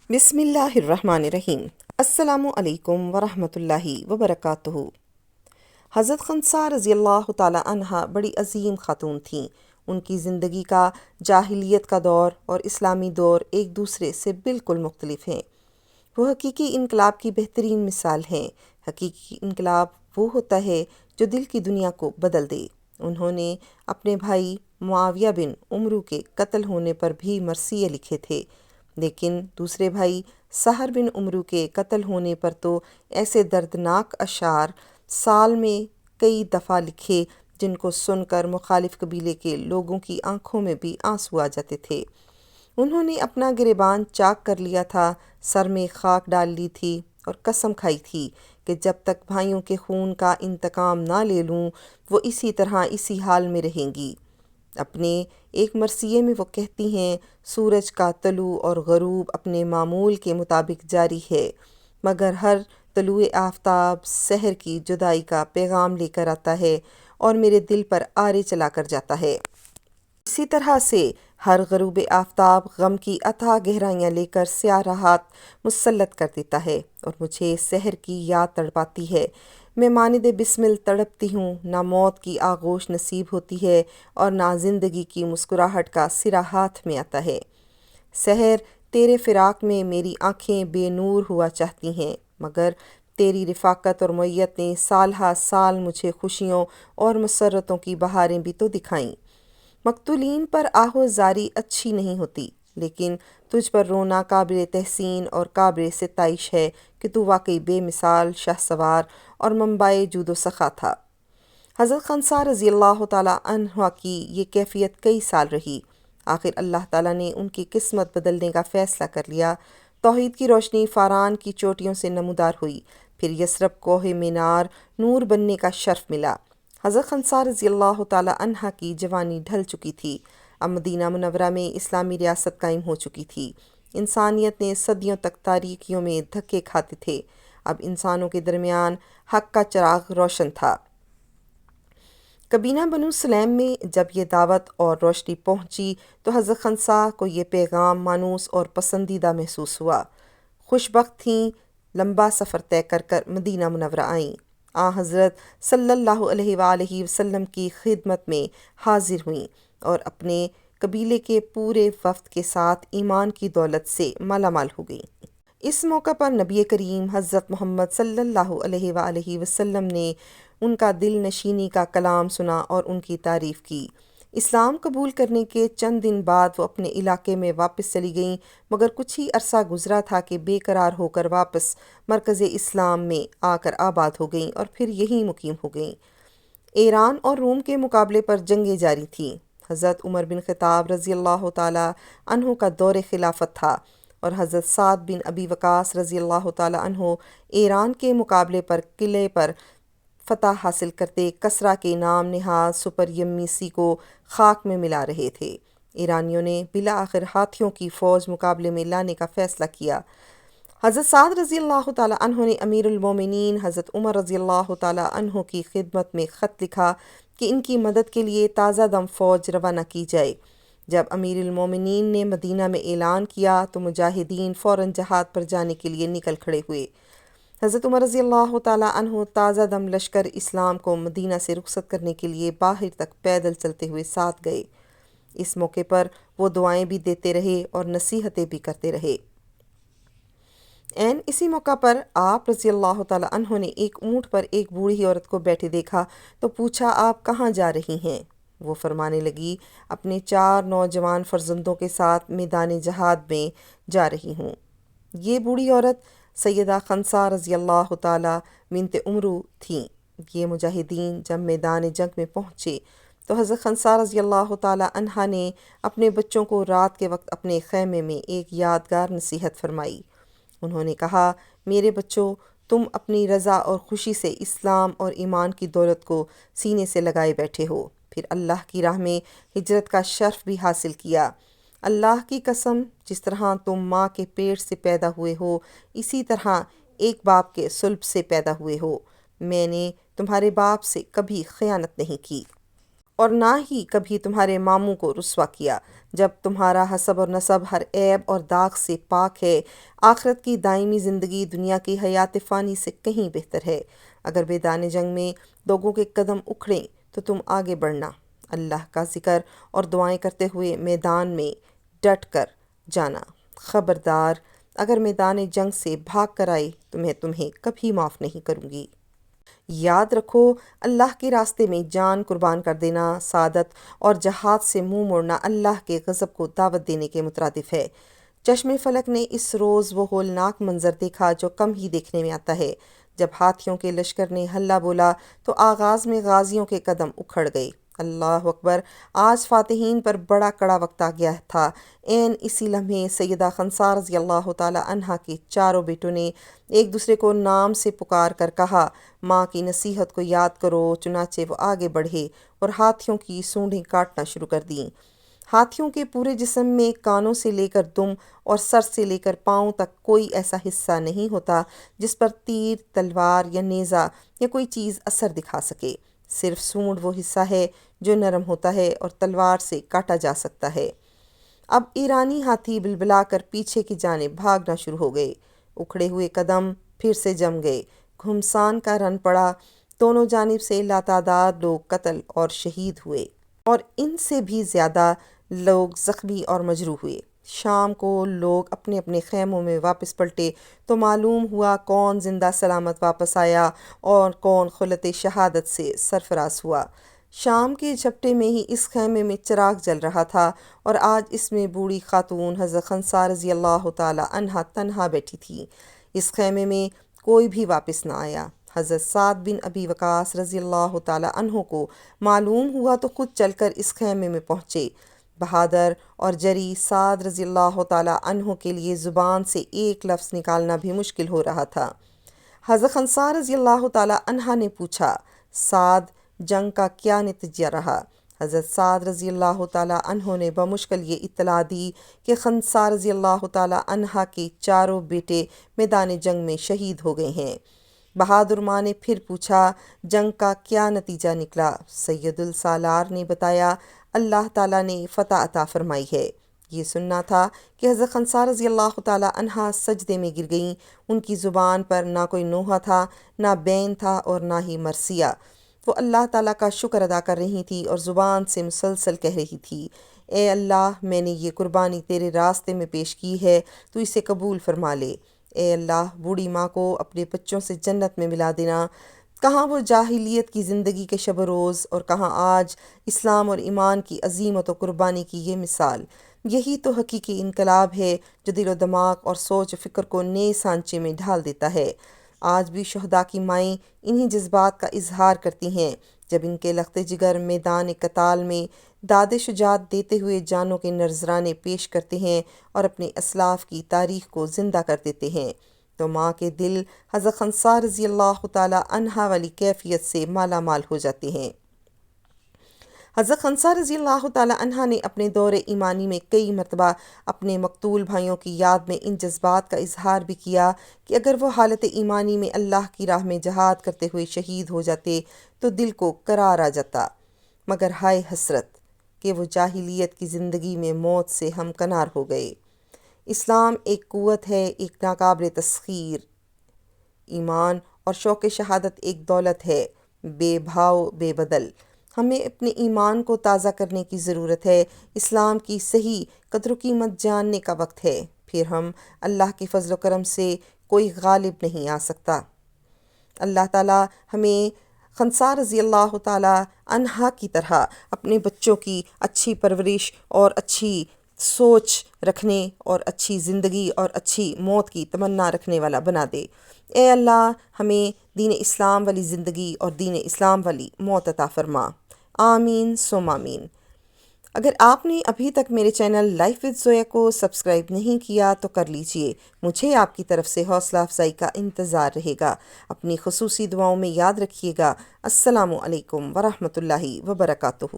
بسم اللہ الرحمن الرحیم۔ السلام علیکم ورحمۃ اللہ وبرکاتہ۔ حضرت خنسا رضی اللہ تعالی عنہا بڑی عظیم خاتون تھیں۔ ان کی زندگی کا جاہلیت کا دور اور اسلامی دور ایک دوسرے سے بالکل مختلف ہیں۔ وہ حقیقی انقلاب کی بہترین مثال ہیں۔ حقیقی انقلاب وہ ہوتا ہے جو دل کی دنیا کو بدل دے۔ انہوں نے اپنے بھائی معاویہ بن عمرو کے قتل ہونے پر بھی مرثیے لکھے تھے، لیکن دوسرے بھائی سہر بن عمرو کے قتل ہونے پر تو ایسے دردناک اشعار سال میں کئی دفعہ لکھے جن کو سن کر مخالف قبیلے کے لوگوں کی آنکھوں میں بھی آنسو آ جاتے تھے۔ انہوں نے اپنا گریبان چاک کر لیا تھا، سر میں خاک ڈال لی تھی اور قسم کھائی تھی کہ جب تک بھائیوں کے خون کا انتقام نہ لے لوں وہ اسی طرح اسی حال میں رہیں گی۔ اپنے ایک مرثیے میں وہ کہتی ہیں، سورج کا طلوع اور غروب اپنے معمول کے مطابق جاری ہے، مگر ہر طلوع آفتاب سحر کی جدائی کا پیغام لے کر آتا ہے اور میرے دل پر آرے چلا کر جاتا ہے۔ اسی طرح سے ہر غروب آفتاب غم کی اتھاہ گہرائیاں لے کر سیاہ راحات مسلط کر دیتا ہے اور مجھے سحر کی یاد تڑپاتی ہے۔ میں مانند بسمل تڑپتی ہوں، نہ موت کی آغوش نصیب ہوتی ہے اور نہ زندگی کی مسکراہٹ کا سرا ہاتھ میں آتا ہے۔ سحر، تیرے فراق میں میری آنکھیں بے نور ہوا چاہتی ہیں، مگر تیری رفاقت اور معیت نے سال ہا سال مجھے خوشیوں اور مسرتوں کی بہاریں بھی تو دکھائیں۔ مقتولین پر آہو زاری اچھی نہیں ہوتی، لیکن تجھ پر رونا قابل تحسین اور قابل ستائش ہے کہ تو واقعی بے مثال شاہ سوار اور منبع جود و سخا تھا۔ حضرت خنسا رضی اللہ تعالیٰ عنہ کی یہ کیفیت کئی سال رہی۔ آخر اللہ تعالیٰ نے ان کی قسمت بدلنے کا فیصلہ کر لیا۔ توحید کی روشنی فاران کی چوٹیوں سے نمودار ہوئی، پھر یثرب کوہ مینار نور بننے کا شرف ملا۔ حضرت خنسا رضی اللہ تعالیٰ عنہ کی جوانی ڈھل چکی تھی۔ اب مدینہ منورہ میں اسلامی ریاست قائم ہو چکی تھی۔ انسانیت نے صدیوں تک تاریکیوں میں دھکے کھاتے تھے، اب انسانوں کے درمیان حق کا چراغ روشن تھا۔ کبینہ بنو سلیم میں جب یہ دعوت اور روشنی پہنچی تو حضرت خنسا کو یہ پیغام مانوس اور پسندیدہ محسوس ہوا۔ خوش بخت تھیں، لمبا سفر طے کر کر مدینہ منورہ آئیں۔ حضرت صلی اللہ علیہ وآلہ وسلم کی خدمت میں حاضر ہوئیں اور اپنے قبیلے کے پورے وفد کے ساتھ ایمان کی دولت سے مالا مال ہو گئیں۔ اس موقع پر نبی کریم حضرت محمد صلی اللہ علیہ وآلہ وسلم نے ان کا دل نشینی کا کلام سنا اور ان کی تعریف کی۔ اسلام قبول کرنے کے چند دن بعد وہ اپنے علاقے میں واپس چلی گئیں، مگر کچھ ہی عرصہ گزرا تھا کہ بے قرار ہو کر واپس مرکز اسلام میں آ کر آباد ہو گئیں اور پھر یہیں مقیم ہو گئیں۔ ایران اور روم کے مقابلے پر جنگیں جاری تھیں۔ حضرت عمر بن خطاب رضی اللہ تعالی عنہ کا دور خلافت تھا اور حضرت سعد بن ابی وقاص رضی اللہ تعالی عنہ ایران کے مقابلے پر قلعے پر فتح حاصل کرتے کسریٰ کے نام نہاد سپر یمیسی کو خاک میں ملا رہے تھے۔ ایرانیوں نے بالآخر ہاتھیوں کی فوج مقابلے میں لانے کا فیصلہ کیا۔ حضرت سعد رضی اللہ تعالی عنہ نے امیر المومنین حضرت عمر رضی اللہ تعالی عنہ کی خدمت میں خط لکھا کہ ان کی مدد کے لیے تازہ دم فوج روانہ کی جائے۔ جب امیر المومنین نے مدینہ میں اعلان کیا تو مجاہدین فوراً جہاد پر جانے کے لیے نکل کھڑے ہوئے۔ حضرت عمر رضی اللہ تعالی عنہ تازہ دم لشکر اسلام کو مدینہ سے رخصت کرنے کے لیے باہر تک پیدل چلتے ہوئے ساتھ گئے۔ اس موقع پر وہ دعائیں بھی دیتے رہے اور نصیحتیں بھی کرتے رہے۔ اسی موقع پر آپ رضی اللہ تعالی عنہ نے ایک اونٹ پر ایک بوڑھی عورت کو بیٹھے دیکھا تو پوچھا، آپ کہاں جا رہی ہیں؟ وہ فرمانے لگی، اپنے 4 نوجوان فرزندوں کے ساتھ میدان جہاد میں جا رہی ہوں۔ یہ بوڑھی عورت سیدہ خنسا رضی اللہ تعالی بنت عمرو تھیں۔ یہ مجاہدین جب میدان جنگ میں پہنچے تو حضرت خنسا رضی اللہ تعالی عنہا نے اپنے بچوں کو رات کے وقت اپنے خیمے میں ایک یادگار نصیحت فرمائی۔ انہوں نے کہا، میرے بچوں، تم اپنی رضا اور خوشی سے اسلام اور ایمان کی دولت کو سینے سے لگائے بیٹھے ہو، پھر اللہ کی راہ میں ہجرت کا شرف بھی حاصل کیا۔ اللہ کی قسم، جس طرح تم ماں کے پیٹ سے پیدا ہوئے ہو اسی طرح ایک باپ کے صلب سے پیدا ہوئے ہو۔ میں نے تمہارے باپ سے کبھی خیانت نہیں کی۔ اور نہ ہی کبھی تمہارے ماموں کو رسوا کیا، جب تمہارا حسب اور نسب ہر عیب اور داغ سے پاک ہے۔ آخرت کی دائمی زندگی دنیا کی حیات فانی سے کہیں بہتر ہے۔ اگر میدان جنگ میں لوگوں کے قدم اکھڑیں تو تم آگے بڑھنا، اللہ کا ذکر اور دعائیں کرتے ہوئے میدان میں ڈٹ کر جانا۔ خبردار، اگر میدان جنگ سے بھاگ کر آئے تو میں تمہیں کبھی معاف نہیں کروں گی۔ یاد رکھو، اللہ کے راستے میں جان قربان کر دینا، سعادت اور جہاد سے منہ موڑنا اللہ کے غضب کو دعوت دینے کے مترادف ہے۔ چشم فلک نے اس روز وہ ہولناک منظر دیکھا جو کم ہی دیکھنے میں آتا ہے۔ جب ہاتھیوں کے لشکر نے ہلہ بولا تو آغاز میں غازیوں کے قدم اکھڑ گئے۔ اللہ اکبر! آج فاتحین پر بڑا کڑا وقت آ گیا تھا۔ عین اسی لمحے سیدہ خنسا رضی اللہ تعالی عنہا کے چاروں بیٹوں نے ایک دوسرے کو نام سے پکار کر کہا، ماں کی نصیحت کو یاد کرو۔ چنانچہ وہ آگے بڑھے اور ہاتھیوں کی سونڈیں کاٹنا شروع کر دیں۔ ہاتھیوں کے پورے جسم میں کانوں سے لے کر دم اور سر سے لے کر پاؤں تک کوئی ایسا حصہ نہیں ہوتا جس پر تیر، تلوار یا نیزہ یا کوئی چیز اثر دکھا سکے۔ صرف سونڈ وہ حصہ ہے جو نرم ہوتا ہے اور تلوار سے کاٹا جا سکتا ہے۔ اب ایرانی ہاتھی بلبلا کر پیچھے کی جانب بھاگنا شروع ہو گئے۔ اکھڑے ہوئے قدم پھر سے جم گئے، گھمسان کا رن پڑا، دونوں جانب سے لاتعداد لوگ قتل اور شہید ہوئے اور ان سے بھی زیادہ لوگ زخمی اور مجروح ہوئے۔ شام کو لوگ اپنے اپنے خیموں میں واپس پلٹے تو معلوم ہوا کون زندہ سلامت واپس آیا اور کون خلت شہادت سے سرفراز ہوا۔ شام کے جھپٹے میں ہی اس خیمے میں چراغ جل رہا تھا اور آج اس میں بوڑھی خاتون حضرت خنسا رضی اللہ تعالی عنہا تنہا بیٹھی تھی۔ اس خیمے میں کوئی بھی واپس نہ آیا۔ حضرت سعد بن ابی وقاص رضی اللہ تعالی عنہ کو معلوم ہوا تو خود چل کر اس خیمے میں پہنچے۔ بہادر اور جری سعد رضی اللہ تعالی عنہ کے لیے زبان سے ایک لفظ نکالنا بھی مشکل ہو رہا تھا۔ حضرت خنسا رضی اللہ تعالی عنہ نے پوچھا، سعد، جنگ کا کیا نتیجہ رہا؟ حضرت سعد رضی اللہ تعالی عنہ نے بمشکل یہ اطلاع دی کہ خنسا رضی اللہ تعالی عنہ کے چاروں بیٹے میدان جنگ میں شہید ہو گئے ہیں۔ بہادر ماں نے پھر پوچھا، جنگ کا کیا نتیجہ نکلا؟ سید السالار نے بتایا، اللہ تعالیٰ نے فتح عطا فرمائی ہے۔ یہ سننا تھا کہ حضرت خنسا رضی اللہ تعالی عنہا سجدے میں گر گئیں۔ ان کی زبان پر نہ کوئی نوحہ تھا، نہ بین تھا اور نہ ہی مرثیہ۔ وہ اللہ تعالیٰ کا شکر ادا کر رہی تھی اور زبان سے مسلسل کہہ رہی تھی، اے اللہ، میں نے یہ قربانی تیرے راستے میں پیش کی ہے، تو اسے قبول فرما لے۔ اے اللہ، بوڑھی ماں کو اپنے بچوں سے جنت میں ملا دینا۔ کہاں وہ جاہلیت کی زندگی کے شب و روز اور کہاں آج اسلام اور ایمان کی عظیمت و قربانی کی یہ مثال۔ یہی تو حقیقی انقلاب ہے جو دل و دماغ اور سوچ و فکر کو نئے سانچے میں ڈھال دیتا ہے۔ آج بھی شہداء کی مائیں انہی جذبات کا اظہار کرتی ہیں جب ان کے لخت جگر میدان قتال میں داد شجاعت دیتے ہوئے جانوں کے نذرانے پیش کرتے ہیں اور اپنے اسلاف کی تاریخ کو زندہ کر دیتے ہیں، تو ماں کے دل حضرت خنسا رضی اللہ تعالی عنہا والی کیفیت سے مالا مال ہو جاتے ہیں۔ حضرت خنسا رضی اللہ تعالی عنہا نے اپنے دور ایمانی میں کئی مرتبہ اپنے مقتول بھائیوں کی یاد میں ان جذبات کا اظہار بھی کیا کہ اگر وہ حالت ایمانی میں اللہ کی راہ میں جہاد کرتے ہوئے شہید ہو جاتے تو دل کو قرار آ جاتا، مگر ہائے حسرت کہ وہ جاہلیت کی زندگی میں موت سے ہمکنار ہو گئے۔ اسلام ایک قوت ہے، ایک ناقابل تسخیر۔ ایمان اور شوق شہادت ایک دولت ہے، بے بھاؤ بے بدل۔ ہمیں اپنے ایمان کو تازہ کرنے کی ضرورت ہے۔ اسلام کی صحیح قدر و قیمت جاننے کا وقت ہے، پھر ہم اللہ کے فضل و کرم سے کوئی غالب نہیں آ سکتا۔ اللہ تعالیٰ ہمیں خنسا رضی اللہ تعالی عنہا کی طرح اپنے بچوں کی اچھی پرورش اور اچھی سوچ رکھنے اور اچھی زندگی اور اچھی موت کی تمنا رکھنے والا بنا دے۔ اے اللہ، ہمیں دین اسلام والی زندگی اور دین اسلام والی موت عطا فرما۔ آمین ثم آمین۔ اگر آپ نے ابھی تک میرے چینل لائف وتھ زویا کو سبسکرائب نہیں کیا تو کر لیجئے، مجھے آپ کی طرف سے حوصلہ افزائی کا انتظار رہے گا۔ اپنی خصوصی دعاؤں میں یاد رکھیے گا۔ السلام علیکم ورحمۃ اللہ وبرکاتہ۔